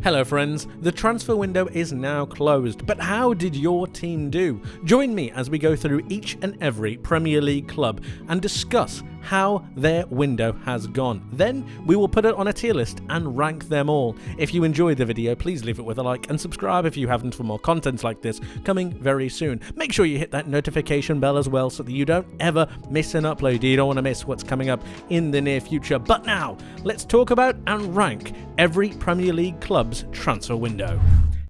Hello friends, the transfer window is now closed, but how did your team do? Join me as we go through each and every Premier League club and discuss how their window has gone. Then we will put it on a tier list and rank them all. If you enjoyed the video, please leave it with a like and subscribe if you haven't for more content like this coming very soon. Make sure you hit that notification bell as well so that you don't ever miss an upload. You don't want to miss what's coming up in the near future. But now, let's talk about and rank every Premier League club's transfer window.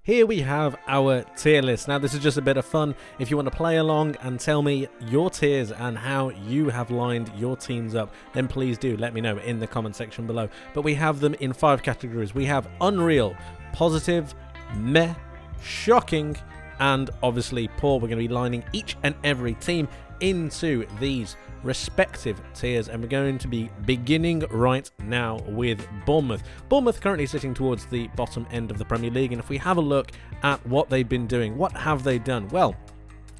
Here we have our tier list. Now this is just a bit of fun. If you want to play along and tell me your tiers and how you have lined your teams up, then please do let me know in the comment section below. But we have them in 5 categories. We have unreal, positive, meh, shocking, and obviously poor. We're going to be lining each and every team into these respective tiers, and we're going to be beginning right now with Bournemouth. Bournemouth currently sitting towards the bottom end of the Premier League, and if we have a look at what they've been doing, what have they done? Well,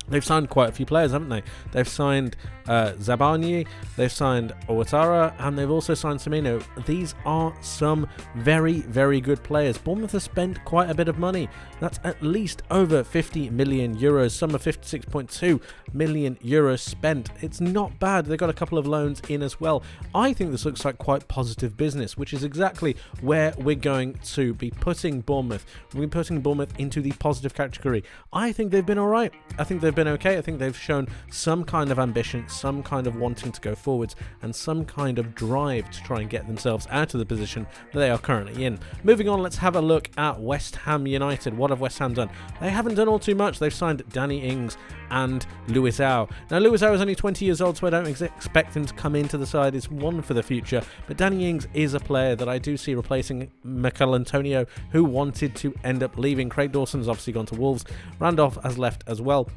they've signed quite a few players, haven't they? They've signed Zabani, they've signed Ouattara, and they've also signed Semeno. These are some very, very good players. Bournemouth has spent quite a bit of money. That's at least over 50 million euros. Some are 56.2 million euros spent. It's not bad. They've got a couple of loans in as well. I think this looks like quite positive business, which is exactly where we're going to be putting Bournemouth. We're putting Bournemouth into the positive category. I think they've been all right. I think they've been okay. I think they've shown some kind of ambition, some kind of wanting to go forwards, and some kind of drive to try and get themselves out of the position that they are currently in. Moving on, let's have a look at West Ham United. What have West Ham done? They haven't done all too much. They've signed Danny Ings and Luizão. Now, Luizão is only 20 years old, so I don't expect him to come into the side as one for the future, but Danny Ings is a player that I do see replacing Mikel Antonio, who wanted to end up leaving. Craig Dawson's obviously gone to Wolves. Randolph has left as well.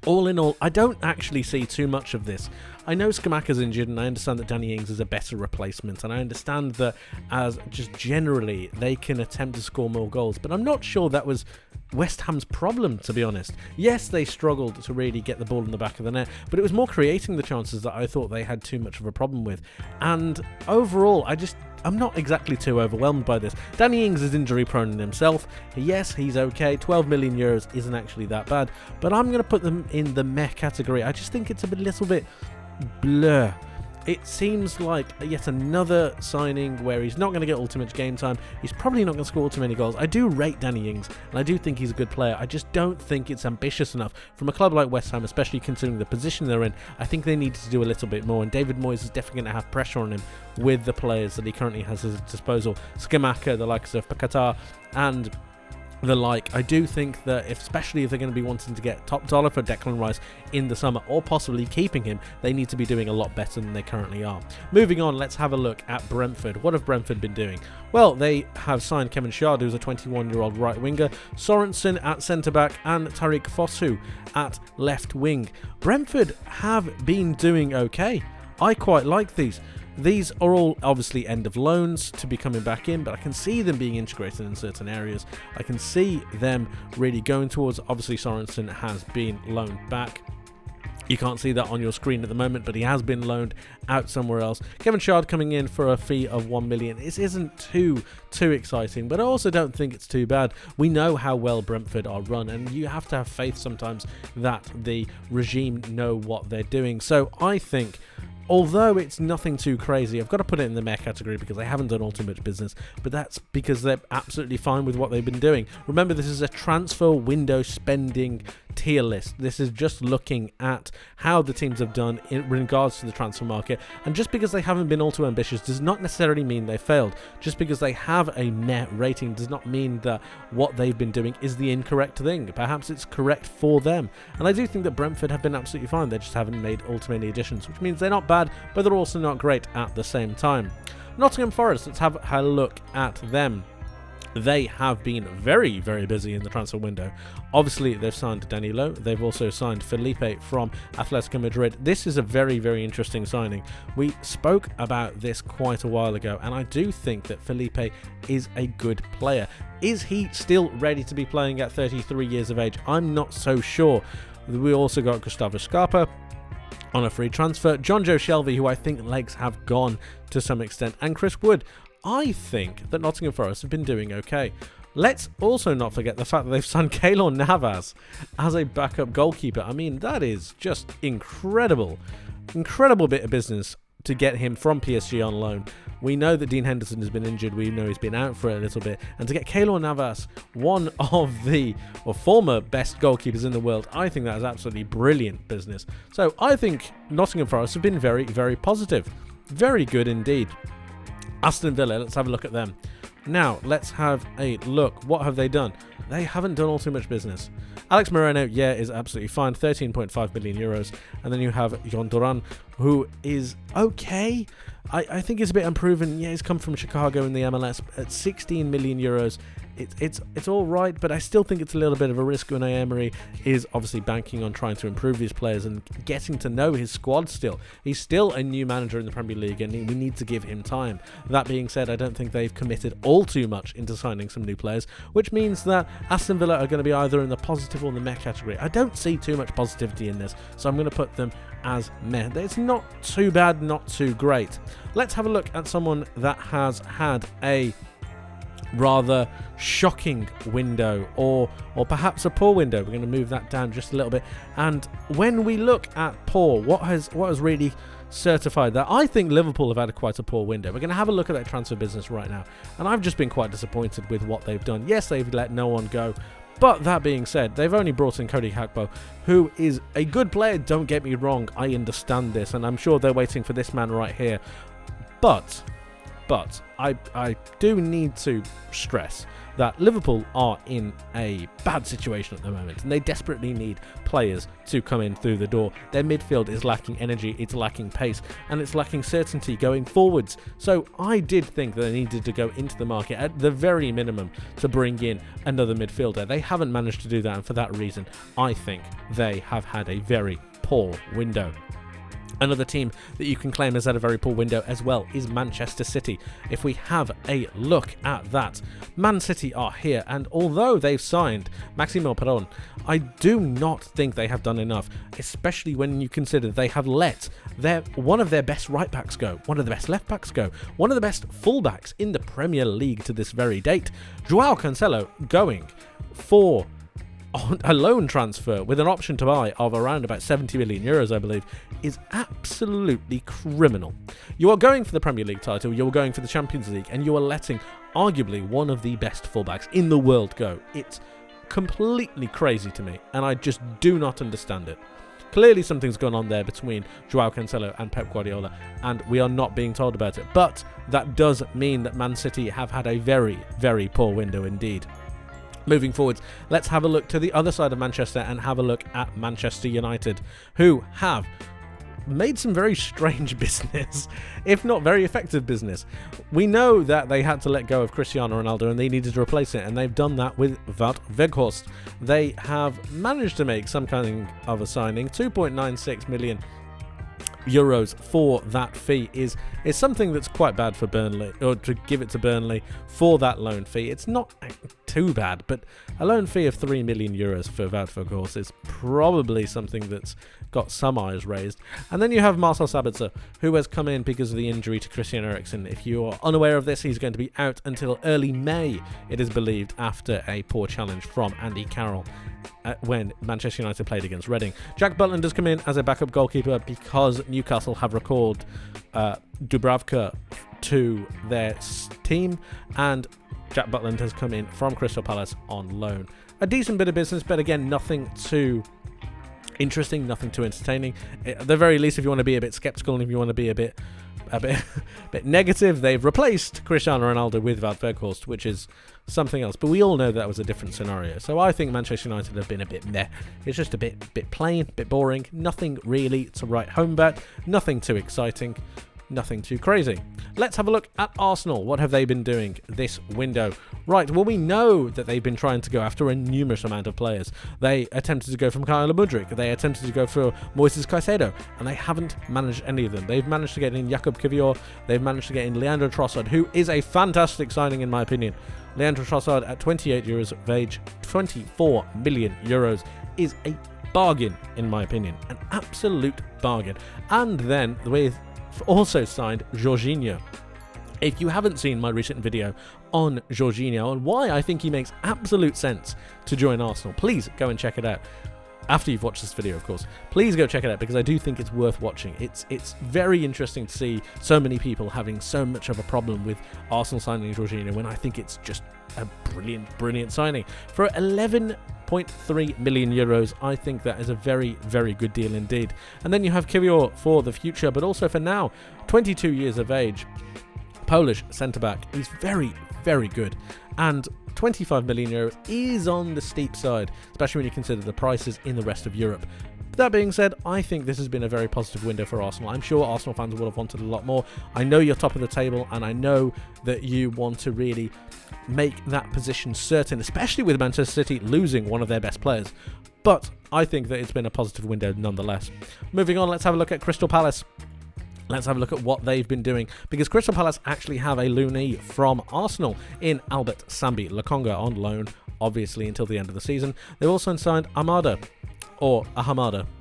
All in all, I don't actually see too much of this. I know Scamacca's injured, and I understand that Danny Ings is a better replacement, and I understand that as just generally they can attempt to score more goals, but I'm not sure that was West Ham's problem, to be honest. Yes, they struggled to really get the ball in the back of the net, but it was more creating the chances that I thought they had too much of a problem with. And overall, I'm not exactly too overwhelmed by this. Danny Ings is injury prone in himself. Yes, he's okay. 12 million euros isn't actually that bad, but I'm going to put them in the meh category. I just think it's a little bit blur. It seems like yet another signing where he's not going to get ultimate game time. He's probably not going to score too many goals. I do rate Danny Ings, and I do think he's a good player. I just don't think it's ambitious enough from a club like West Ham, especially considering the position they're in. I think they need to do a little bit more, and David Moyes is definitely going to have pressure on him with the players that he currently has at his disposal. Scamacca, the likes of Paquetá, and the like. I do think that especially if they're going to be wanting to get top dollar for Declan Rice in the summer, or possibly keeping him, they need to be doing a lot better than they currently are. Moving on, let's have a look at Brentford. What have Brentford been doing? Well, they have signed Kevin Schade, who's a 21-year-old right winger, Sorensen at centre-back, and Tariq Fosu at left wing. Brentford have been doing okay. I quite like these. These are all obviously end of loans to be coming back in, but I can see them being integrated in certain areas. I can see them really going towards, obviously Sorensen has been loaned back. You can't see that on your screen at the moment, but he has been loaned out somewhere else. Kevin Schade coming in for a fee of 1 million. This isn't too exciting, but I also don't think it's too bad. We know how well Brentford are run, and you have to have faith sometimes that the regime know what they're doing. So I think, although it's nothing too crazy, I've got to put it in the meh category because they haven't done all too much business, but that's because they're absolutely fine with what they've been doing. Remember, this is a transfer window spending tier list. This is just looking at how the teams have done in regards to the transfer market, and just because they haven't been all too ambitious does not necessarily mean they failed. Just because they have a meh rating does not mean that what they've been doing is the incorrect thing. Perhaps it's correct for them, and I do think that Brentford have been absolutely fine. They just haven't made ultimately additions, which means they're not bad, but they're also not great at the same time. Nottingham Forest, let's have a look at them. They have been very, very busy in the transfer window. Obviously, they've signed Danilo. They've also signed Felipe from Atletico Madrid. This is a very, very interesting signing. We spoke about this quite a while ago, and I do think that Felipe is a good player. Is he still ready to be playing at 33 years of age? I'm not so sure. We also got Gustavo Scarpa on a free transfer. John Joe Shelvey, who I think legs have gone to some extent, and Chris Wood. I think that Nottingham Forest have been doing okay. Let's also not forget the fact that they've signed Keylor Navas as a backup goalkeeper. I mean, that is just incredible. Incredible bit of business to get him from PSG on loan. We know that Dean Henderson has been injured. We know he's been out for a little bit. And to get Keylor Navas, one of the former best goalkeepers in the world, I think that is absolutely brilliant business. So I think Nottingham Forest have been very, very positive. Very good indeed. Aston Villa, let's have a look at them. Now, let's have a look. What have they done? They haven't done all too much business. Alex Moreno, yeah, is absolutely fine. 13.5 million euros. And then you have Jon Duran, who is okay. I think he's a bit unproven. Yeah, he's come from Chicago in the MLS at 16 million euros. It's all right, but I still think it's a little bit of a risk. Unai Emery is obviously banking on trying to improve these players and getting to know his squad still. He's still a new manager in the Premier League, and we need to give him time. That being said, I don't think they've committed all too much into signing some new players, which means that Aston Villa are going to be either in the positive or the meh category. I don't see too much positivity in this, so I'm going to put them as meh. It's not too bad, not too great. Let's have a look at someone that has had a rather shocking window or perhaps a poor window. We're going to move that down just a little bit, and when we look at poor, what has really certified that? I think Liverpool have had quite a poor window. We're going to have a look at that transfer business right now, and I've just been quite disappointed with what they've done. Yes, they've let no one go, but that being said, they've only brought in Cody Gakpo, who is a good player, don't get me wrong. I understand this, and I'm sure they're waiting for this man right here, but I do need to stress that Liverpool are in a bad situation at the moment, and they desperately need players to come in through the door. Their midfield is lacking energy, it's lacking pace, and it's lacking certainty going forwards. So I did think that they needed to go into the market at the very minimum to bring in another midfielder. They haven't managed to do that, and for that reason, I think they have had a very poor window. Another team that you can claim has had a very poor window as well is Manchester City. If we have a look at that, Man City are here, and although they've signed Maximo Peron, I do not think they have done enough, especially when you consider they have let one of their best right backs go, one of the best left backs go, one of the best full backs in the Premier League to this very date. Joao Cancelo going for a loan transfer with an option to buy of around about 70 million euros, I believe, is absolutely criminal. You are going for the Premier League title, you are going for the Champions League, and you are letting arguably one of the best fullbacks in the world go. It's completely crazy to me, and I just do not understand it. Clearly something's gone on there between Joao Cancelo and Pep Guardiola, and we are not being told about it. But that does mean that Man City have had a very, very poor window indeed. Moving forwards, let's have a look to the other side of Manchester and have a look at Manchester United, who have made some very strange business, if not very effective business. We know that they had to let go of Cristiano Ronaldo and they needed to replace it, and they've done that with Wout Weghorst. They have managed to make some kind of a signing. 2.96 million euros for that fee is something that's quite bad for Burnley, or to give it to Burnley for that loan fee. It's not too bad, but a loan fee of 3 million euros for Wout Weghorst is probably something that's got some eyes raised. And then you have Marcel Sabitzer, who has come in because of the injury to Christian Eriksen. If you are unaware of this, he's going to be out until early May, it is believed, after a poor challenge from Andy Carroll when Manchester United played against Reading. Jack Butland has come in as a backup goalkeeper because Newcastle have recalled Dubravka to their team, and Jack Butland has come in from Crystal Palace on loan. A decent bit of business, but again, nothing too interesting, nothing too entertaining. At the very least, if you want to be a bit skeptical and if you want to be a bit negative, they've replaced Cristiano Ronaldo with Wout Weghorst, which is something else. But we all know that was a different scenario. So I think Manchester United have been a bit meh. It's just a bit plain, a bit boring. Nothing really to write home about. Nothing too exciting. Nothing too crazy. Let's have a look at Arsenal. What have they been doing this window? Right, well, we know that they've been trying to go after a numerous amount of players. They attempted to go from Kyle Mudryk. They attempted to go for Moises Caicedo, and they haven't managed any of them. They've managed to get in Jakub Kiwior. They've managed to get in Leandro Trossard, who is a fantastic signing in my opinion. Leandro Trossard at 28 years of age, 24 million euros is a bargain in my opinion. An absolute bargain. And then with also signed Jorginho. If you haven't seen my recent video on Jorginho and why I think he makes absolute sense to join Arsenal. Please go and check it out. After you've watched this video, of course, please go check it out, because I do think it's worth watching. It's very interesting to see so many people having so much of a problem with Arsenal signing Jorginho, when I think it's just a brilliant signing. For 11.3 million euros, I think that is a very, very good deal indeed. And then you have Kiwior for the future, but also for now. 22 years of age, Polish centre-back. He's very, very good. And 25 million euros is on the steep side, especially when you consider the prices in the rest of Europe. That being said, I think this has been a very positive window for Arsenal. I'm sure Arsenal fans would have wanted a lot more. I know you're top of the table, and I know that you want to really make that position certain, especially with Manchester City losing one of their best players. But I think that it's been a positive window nonetheless. Moving on, let's have a look at Crystal Palace. Let's have a look at what they've been doing, because Crystal Palace actually have a loanee from Arsenal in Albert Sambi Lokonga on loan, obviously, until the end of the season. They've also signed Ahamada,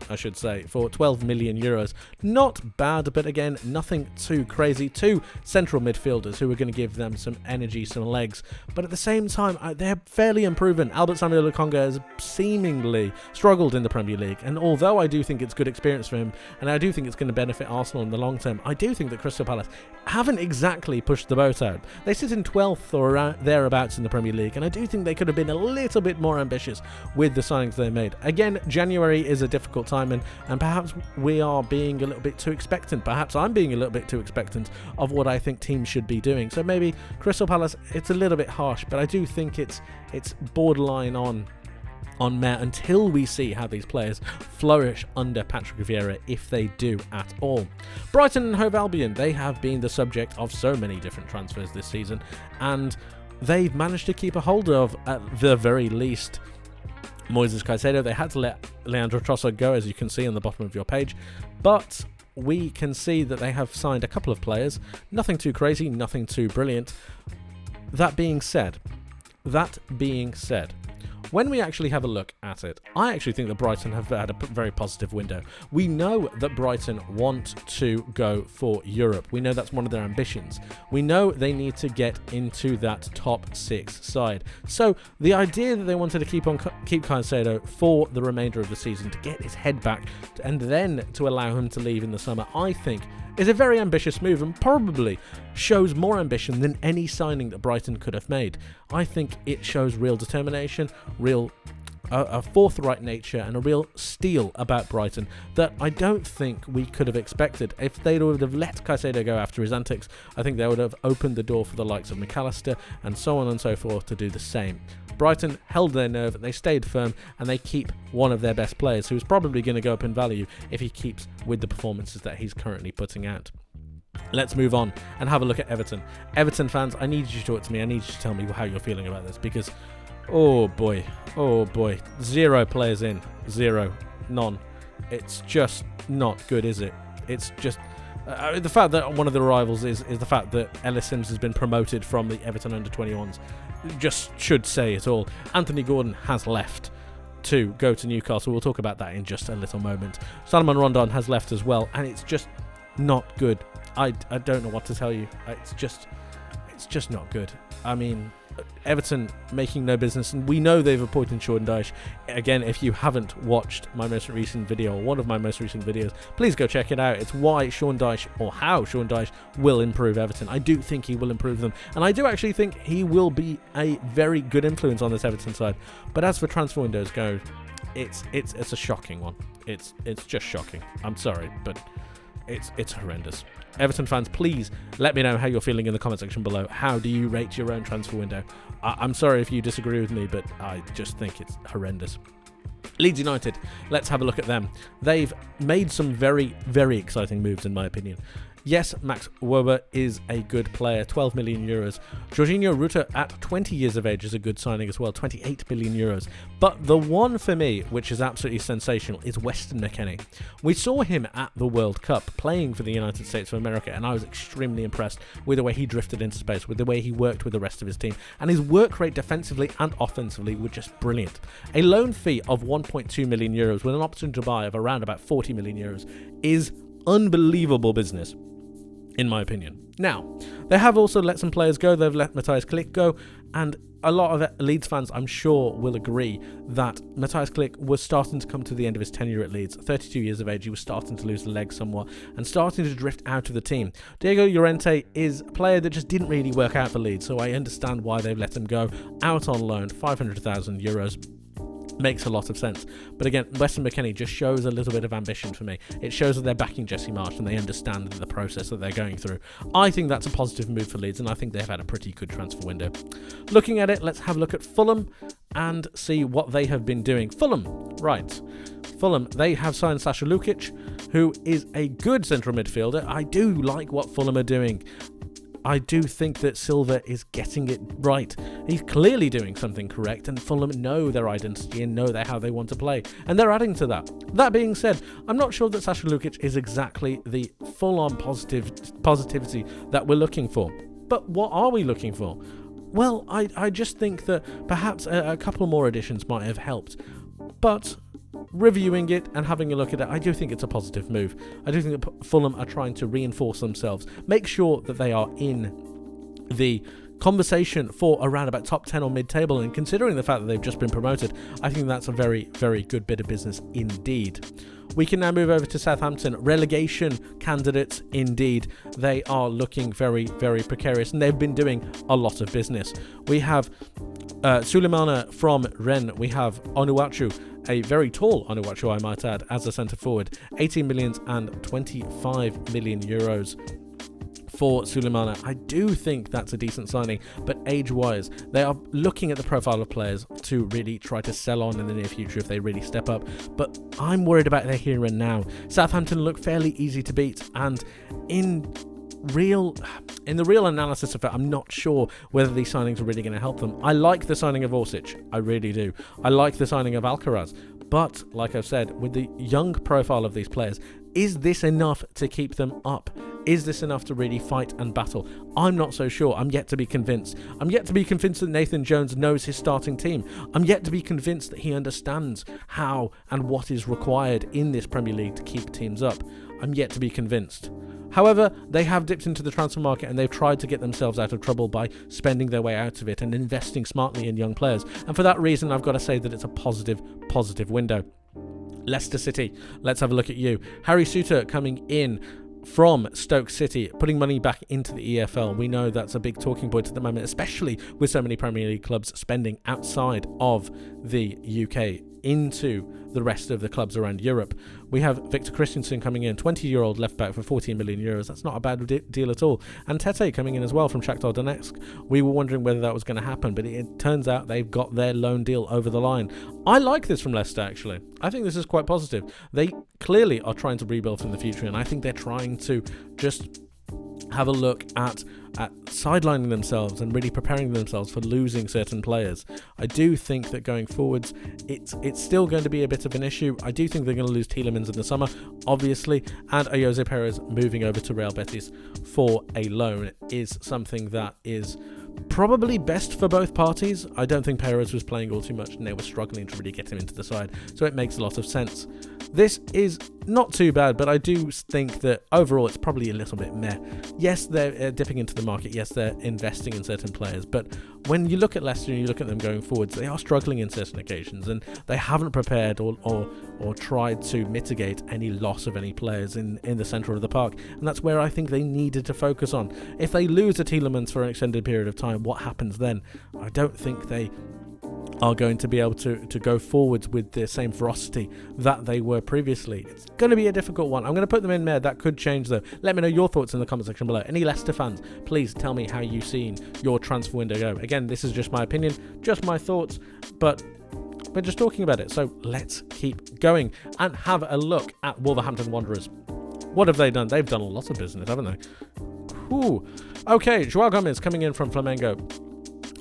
I should say, for 12 million euros. Not bad, but again, nothing too crazy. Two central midfielders who are going to give them some energy, some legs. But at the same time, they're fairly unproven. Albert Samuel Lokonga has seemingly struggled in the Premier League. And although I do think it's good experience for him, and I do think it's going to benefit Arsenal in the long term, I do think that Crystal Palace haven't exactly pushed the boat out. They sit in 12th or around thereabouts in the Premier League, and I do think they could have been a little bit more ambitious with the signings they made. Again, January is a difficult time, and perhaps we are being a little bit too expectant. Perhaps I'm being a little bit too expectant of what I think teams should be doing. So maybe Crystal Palace, it's a little bit harsh, but I do think it's borderline on meh until we see how these players flourish under Patrick Vieira, if they do at all. Brighton and Hove Albion, they have been the subject of so many different transfers this season, and they've managed to keep a hold of, at the very least, Moises Caicedo. They had to let Leandro Trossard go, as you can see on the bottom of your page, but we can see that they have signed a couple of players. Nothing too crazy, nothing too brilliant. That being said, when we actually have a look at it, I actually think that Brighton have had a very positive window. We know that Brighton want to go for Europe. We know that's one of their ambitions. We know they need to get into that top 6 side. So the idea that they wanted to keep Caicedo for the remainder of the season, to get his head back, and then to allow him to leave in the summer, I think is a very ambitious move, and probably shows more ambition than any signing that Brighton could have made. I think it shows real determination, a forthright nature, and a real steel about Brighton that I don't think we could have expected. If they would have let Caicedo go after his antics, I think they would have opened the door for the likes of McAllister and so on and so forth to do the same. Brighton held their nerve, they stayed firm, and they keep one of their best players, who's probably going to go up in value if he keeps with the performances that he's currently putting out. Let's move on and have a look at Everton. Everton fans, I need you to talk to me. I need you to tell me how you're feeling about this, because oh boy, 0 players in, 0, none. It's just not good, is it? It's just the fact that one of the rivals is the fact that Ellis Sims has been promoted from the Everton under-21s just should say it all. Anthony Gordon has left to go to Newcastle. We'll talk about that in just a little moment. Salomon Rondon has left as well, and it's just not good. I don't know what to tell you. It's just not good. I mean, Everton making no business, and we know they've appointed Sean Dyche. Again, if you haven't watched my most recent video, or one of my most recent videos, please go check it out. It's why Sean Dyche, or how Sean Dyche will improve Everton. I do think he will improve them, and I do actually think he will be a very good influence on this Everton side. But as for transfer windows go, it's a shocking one. It's just shocking. I'm sorry, but it's horrendous. Everton fans, please let me know how you're feeling in the comment section below. How do you rate your own transfer window? I'm sorry if you disagree with me, but I just think it's horrendous. Leeds United, let's have a look at them. They've made some very, very exciting moves, in my opinion. Yes, Max Wober is a good player, 12 million euros. Jorginho Ruta at 20 years of age is a good signing as well, 28 million euros. But the one for me, which is absolutely sensational, is Weston McKennie. We saw him at the World Cup playing for the United States of America, and I was extremely impressed with the way he drifted into space, with the way he worked with the rest of his team, and his work rate defensively and offensively were just brilliant. A loan fee of 1.2 million euros with an option to buy of around about 40 million euros is unbelievable business, in my opinion. Now, they have also let some players go. They've let Matthias Klick go, and a lot of Leeds fans, I'm sure, will agree that Matthias Klick was starting to come to the end of his tenure at Leeds. 32 years of age, he was starting to lose the leg somewhat and starting to drift out of the team. Diego Llorente is a player that just didn't really work out for Leeds, so I understand why they've let him go out on loan. €500,000 makes a lot of sense. But again, Weston McKennie just shows a little bit of ambition for me. It shows that they're backing Jesse Marsch and they understand the process that they're going through. I think that's a positive move for Leeds, and I think they've had a pretty good transfer window. Looking at it, let's have a look at Fulham and see what they have been doing. Fulham, they have signed Sasha Lukic, who is a good central midfielder. I do like what Fulham are doing. I do think that Silva is getting it right. He's clearly doing something correct, and Fulham know their identity and know how they want to play, and they're adding to that. That being said, I'm not sure that Sasha Lukic is exactly the full-on positivity that we're looking for. But what are we looking for? Well, I just think that perhaps a couple more additions might have helped. But reviewing it and having a look at it, I do think it's a positive move. I do think that Fulham are trying to reinforce themselves, make sure that they are in the conversation for around about top 10 or mid-table, and considering the fact that they've just been promoted, I think that's a very, very good bit of business indeed. We can now move over to Southampton. Relegation candidates indeed. They are looking very, very precarious, and they've been doing a lot of business. We have Sulemana from Rennes. We have Onuachu, a very tall Onuachu, I might add, as a centre forward. 18 million and 25 million euros for Sulemana. I do think that's a decent signing, but age-wise, they are looking at the profile of players to really try to sell on in the near future if they really step up. But I'm worried about their here and now. Southampton look fairly easy to beat, and in the real analysis of it, I'm not sure whether these signings are really going to help them. I like the signing of Orsic, I really do. I like the signing of Alcaraz, but like I've said, with the young profile of these players, is this enough to keep them up? Is this enough to really fight and battle? I'm not so sure. I'm yet to be convinced. I'm yet to be convinced that Nathan Jones knows his starting team. I'm yet to be convinced that he understands how and what is required in this Premier League to keep teams up. I'm yet to be convinced. However, they have dipped into the transfer market and they've tried to get themselves out of trouble by spending their way out of it and investing smartly in young players. And for that reason, I've got to say that it's a positive window. Leicester City, let's have a look at you. Harry Souttar coming in from Stoke City, putting money back into the EFL. We know that's a big talking point at the moment, especially with so many Premier League clubs spending outside of the UK into the rest of the clubs around Europe. We have Victor Christensen coming in, 20-year-old left back for 14 million euros. That's not a bad deal at all. And Tete coming in as well from Shakhtar Donetsk. We were wondering whether that was going to happen, but it turns out they've got their loan deal over the line. I like this from Leicester, actually. I think this is quite positive. They clearly are trying to rebuild for the future, and I think they're trying to just have a look at sidelining themselves and really preparing themselves for losing certain players. I do think that going forwards, it's still going to be a bit of an issue. I do think they're going to lose Tielemans in the summer, obviously, and Jose Perez moving over to Real Betis for a loan is something that is probably best for both parties. I don't think Perez was playing all too much and they were struggling to really get him into the side, so it makes a lot of sense. This is not too bad, but I do think that overall it's probably a little bit meh. Yes, they're dipping into the market. Yes, they're investing in certain players, but when you look at Leicester and you look at them going forwards, they are struggling in certain occasions and they haven't prepared or tried to mitigate any loss of any players in the centre of the park, and that's where I think they needed to focus on. If they lose a Tielemans for an extended period of time, what happens then? I don't think they are going to be able to go forwards with the same ferocity that they were previously. It's going to be a difficult one. I'm going to put them in there. That could change though. Let me know your thoughts in the comment section below. Any Leicester fans, please tell me how you've seen your transfer window go. Again, this is just my opinion, just my thoughts, but we're just talking about it. So let's keep going and have a look at Wolverhampton Wanderers. What have they done? They've done a lot of business, haven't they? Ooh. Okay, Joao Gomez coming in from Flamengo.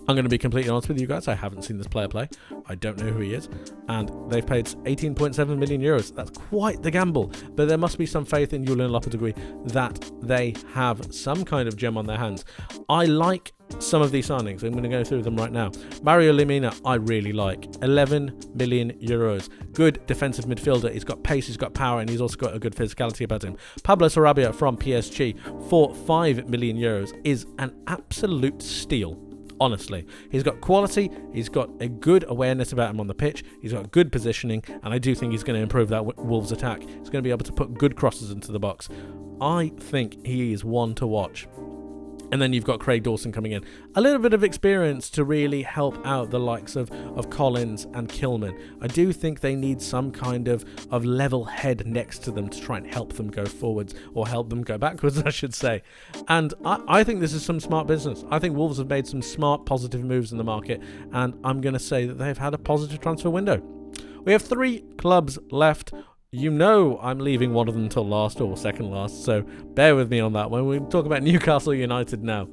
I'm going to be completely honest with you guys, I haven't seen this player play. I don't know who he is. And they've paid 18.7 million euros. That's quite the gamble. But there must be some faith in Julian Lopetegui that they have some kind of gem on their hands. I like some of these signings. I'm going to go through them right now. Mario Lemina, I really like. 11 million euros. good defensive midfielder. He's got pace, he's got power, and he's also got a good physicality about him. Pablo Sarabia from PSG for €5 million is an absolute steal. Honestly, he's got quality, he's got a good awareness about him on the pitch, he's got good positioning, and I do think he's going to improve that Wolves attack. He's going to be able to put good crosses into the box. I think he is one to watch. And then you've got Craig Dawson coming in. A little bit of experience to really help out the likes of Collins and Kilman. I do think they need some kind of level head next to them to try and help them go forwards, or help them go backwards, I should say. And I think this is some smart business. I think Wolves have made some smart, positive moves in the market, and I'm going to say that they've had a positive transfer window. We have 3 clubs left. You know I'm leaving one of them till last or second last, so bear with me on that one. We talk about Newcastle United now.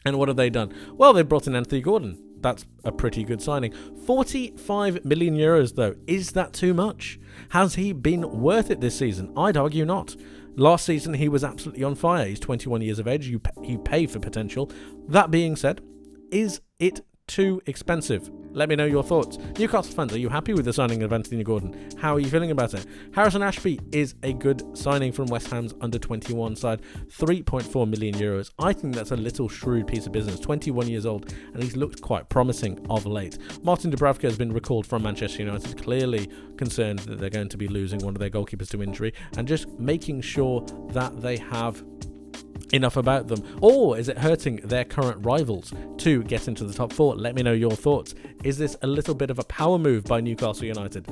And what have they done? Well, they brought in Anthony Gordon. That's a pretty good signing. €45 million, though. Is that too much? Has he been worth it this season? I'd argue not. Last season, he was absolutely on fire. He's 21 years of age. You pay for potential. That being said, is it too expensive? Let me know your thoughts. Newcastle fans, are you happy with the signing of Anthony Gordon? How are you feeling about it? Harrison Ashby is a good signing from West Ham's under-21 side. €3.4 million. I think that's a little shrewd piece of business. 21 years old, and he's looked quite promising of late. Martin Dubravka has been recalled from Manchester United, clearly concerned that they're going to be losing one of their goalkeepers to injury, and just making sure that they have enough about them. Or is it hurting their current rivals to get into the top 4? Let me know your thoughts. Is this a little bit of a power move by Newcastle United?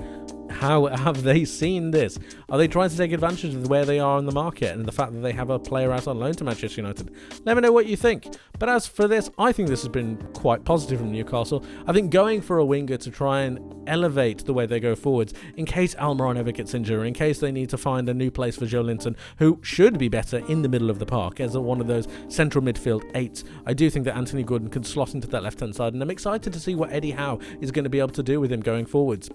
How have they seen this? Are they trying to take advantage of where they are in the market and the fact that they have a player out on loan to Manchester United? Let me know what you think. But as for this, I think this has been quite positive from Newcastle. I think going for a winger to try and elevate the way they go forwards, in case Almiron ever gets injured, or in case they need to find a new place for Joe Linton, who should be better in the middle of the park as one of those central midfield 8s. I do think that Anthony Gordon can slot into that left-hand side, and I'm excited to see what Eddie Howe is going to be able to do with him going forwards.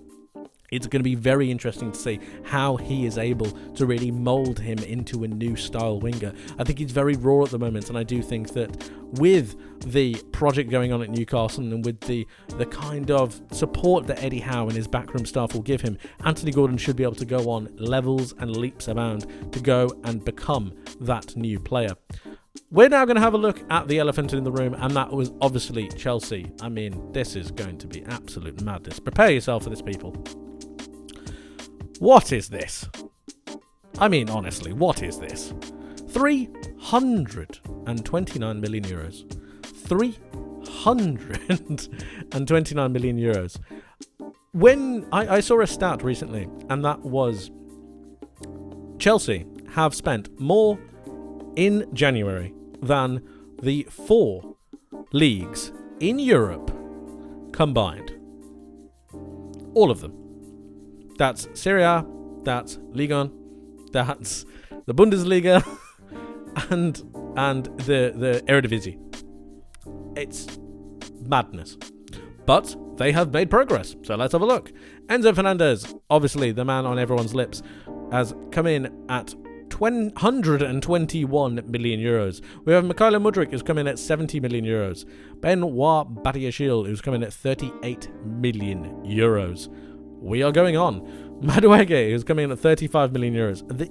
It's going to be very interesting to see how he is able to really mould him into a new style winger. I think he's very raw at the moment, and I do think that with the project going on at Newcastle and with the kind of support that Eddie Howe and his backroom staff will give him, Anthony Gordon should be able to go on levels and leaps abound to go and become that new player. We're now going to have a look at the elephant in the room, and that was obviously Chelsea. I mean, this is going to be absolute madness. Prepare yourself for this, people. What is this? I mean, honestly, what is this? €329 million. €329 million. When I saw a stat recently, and that was Chelsea have spent more in January than the 4 leagues in Europe combined. All of them. That's Serie A, that's Ligue 1, that's the Bundesliga, and the Eredivisie. It's madness. But they have made progress, so let's have a look. Enzo Fernandez, obviously the man on everyone's lips, has come in at €121 million. We have Mikhailo Mudryk, who's come in at €70 million. Benoit Badiashile, who's come in at €38 million. We are going on. Madueke, who's coming in at €35 million.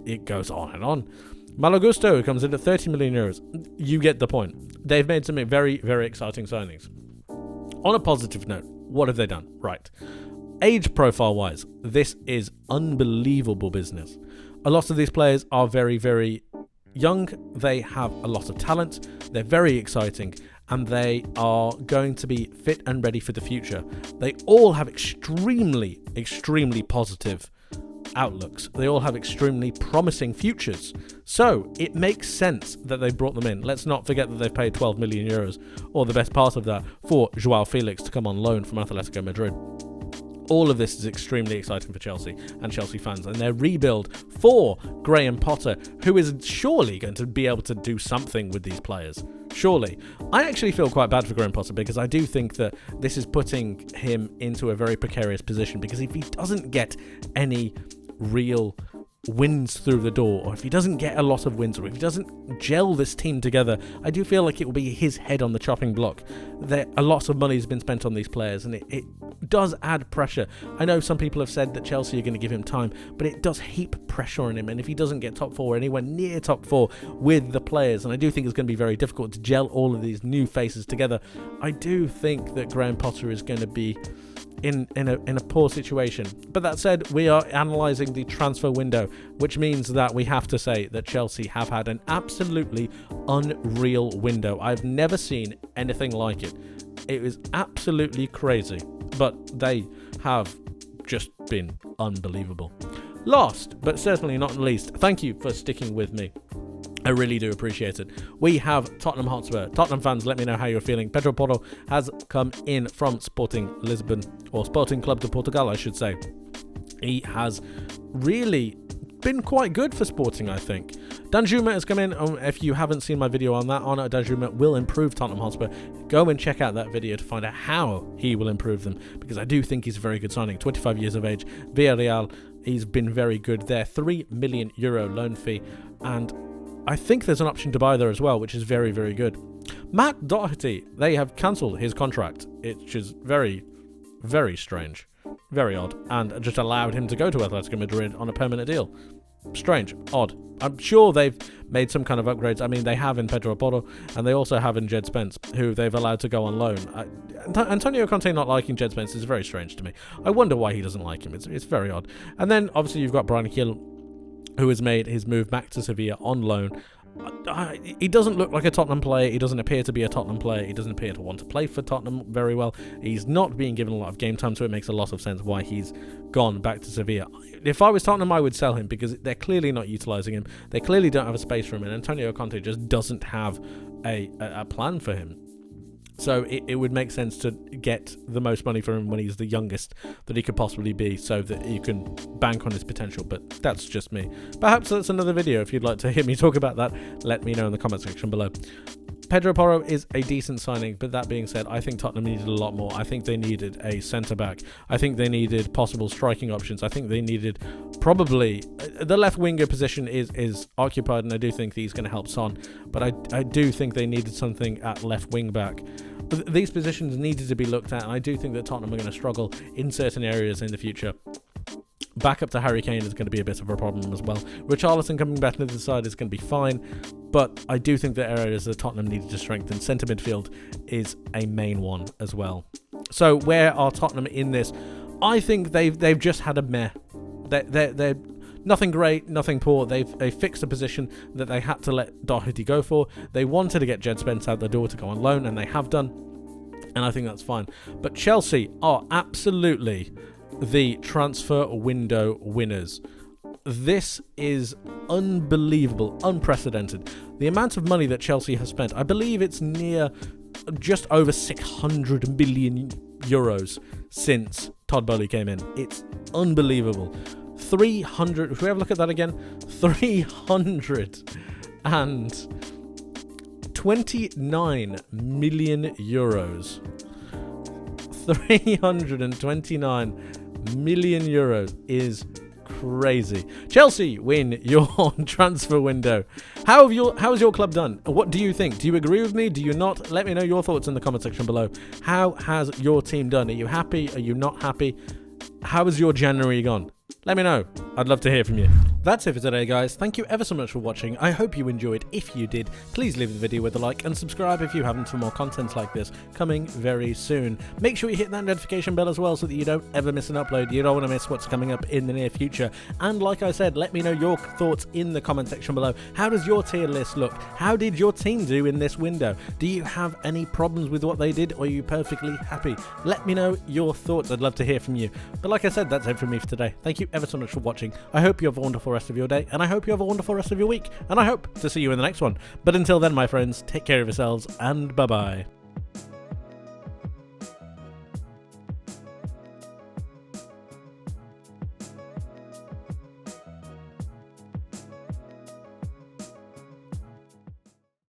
It goes on and on. Malo Gusto, who comes in at €30 million. You get the point. They've made some very, very exciting signings. On a positive note, what have they done? Right. Age profile-wise, this is unbelievable business. A lot of these players are very, very young. They have a lot of talent. They're very exciting. And they are going to be fit and ready for the future. They all have extremely, extremely positive outlooks. They all have extremely promising futures. So it makes sense that they brought them in. Let's not forget that they've paid €12 million, or the best part of that, for Joao Felix to come on loan from Atletico Madrid. All of this is extremely exciting for Chelsea and Chelsea fans, and their rebuild for Graham Potter, who is surely going to be able to do something with these players. Surely. I actually feel quite bad for Graham Potter, because I do think that this is putting him into a very precarious position, because if he doesn't get any real wins through the door, or if he doesn't get a lot of wins, or if he doesn't gel this team together, I do feel like it will be his head on the chopping block. A lot of money has been spent on these players, and it does add pressure. I know some people have said that Chelsea are going to give him time, but it does heap pressure on him, and if he doesn't get top 4 or anywhere near top 4 with the players, and I do think it's going to be very difficult to gel all of these new faces together, I do think that Graham Potter is going to be in a poor situation. But that said, we are analysing the transfer window, which means that we have to say that Chelsea have had an absolutely unreal window. I've never seen anything like it. It was absolutely crazy, but they have just been unbelievable. Last, but certainly not least, thank you for sticking with me. I really do appreciate it. We have Tottenham Hotspur. Tottenham fans, let me know how you're feeling. Pedro Porro has come in from Sporting Lisbon, or Sporting Club de Portugal, I should say. He has really been quite good for Sporting, I think. Danjuma has come in. If you haven't seen my video on that, Danjuma will improve Tottenham Hotspur. Go and check out that video to find out how he will improve them, because I do think he's a very good signing. 25 years of age, Villarreal, he's been very good there. €3 million loan fee, and I think there's an option to buy there as well, which is very, very good. Matt Doherty, they have cancelled his contract, which is very, very strange, very odd, and just allowed him to go to Atletico Madrid on a permanent deal. Strange, odd. I'm sure they've made some kind of upgrades. I mean, they have in Pedro Porro, and they also have in Jed Spence, who they've allowed to go on loan. Antonio Conte not liking Jed Spence is very strange to me. I wonder why he doesn't like him. It's very odd. And then, obviously, you've got Brian Hill, who has made his move back to Sevilla on loan. He doesn't look like a Tottenham player. He doesn't appear to be a Tottenham player. He doesn't appear to want to play for Tottenham very well. He's not being given a lot of game time, so it makes a lot of sense why he's gone back to Sevilla. If I was Tottenham, I would sell him, because they're clearly not utilising him. They clearly don't have a space for him, and Antonio Conte just doesn't have a plan for him. So it would make sense to get the most money for him when he's the youngest that he could possibly be, so that you can bank on his potential. But that's just me. Perhaps that's another video. If you'd like to hear me talk about that, let me know in the comment section below. Pedro Porro is a decent signing, but that being said, I think Tottenham needed a lot more. I think they needed a centre-back. I think they needed possible striking options. I think they needed probably... The left winger position is occupied, and I do think he's going to help Son. But I do think they needed something at left wing-back. These positions needed to be looked at, and I do think that Tottenham are going to struggle in certain areas in the future. Back up to Harry Kane is going to be a bit of a problem as well. Richarlison coming back into the side is going to be fine, but I do think the areas that Tottenham needed to strengthen, centre midfield is a main one as well. So where are Tottenham in this? I think they've just had a meh. They're nothing great, nothing poor. They fixed a position that they had to let Doherty go for. They wanted to get Jed Spence out the door to go on loan, and they have done, and I think that's fine. But Chelsea are absolutely the transfer window winners. This is unbelievable, unprecedented. The amount of money that Chelsea has spent, I believe it's near just over 600 million euros since Todd Boehly came in. It's unbelievable. 300, if we have a look at that again, 329 million euros. 329 million euros is crazy. Chelsea win your transfer window. How has your club done? What do you think? Do you agree with me? Do you not? Let me know your thoughts in the comment section below. How has your team done? Are you happy? Are you not happy? How has your January gone? Let me know. I'd love to hear from you. That's it for today, guys. Thank you ever so much for watching. I hope you enjoyed. If you did, please leave the video with a like and subscribe if you haven't for more content like this coming very soon. Make sure you hit that notification bell as well so that you don't ever miss an upload. You don't want to miss what's coming up in the near future. And like I said, let me know your thoughts in the comment section below. How does your tier list look? How did your team do in this window? Do you have any problems with what they did, or are you perfectly happy? Let me know your thoughts. I'd love to hear from you. But like I said, that's it from me for today. Thank you ever so much for watching. I hope you have a wonderful rest of your day, and I hope you have a wonderful rest of your week, and I hope to see you in the next one. But until then, my friends, take care of yourselves, and bye-bye.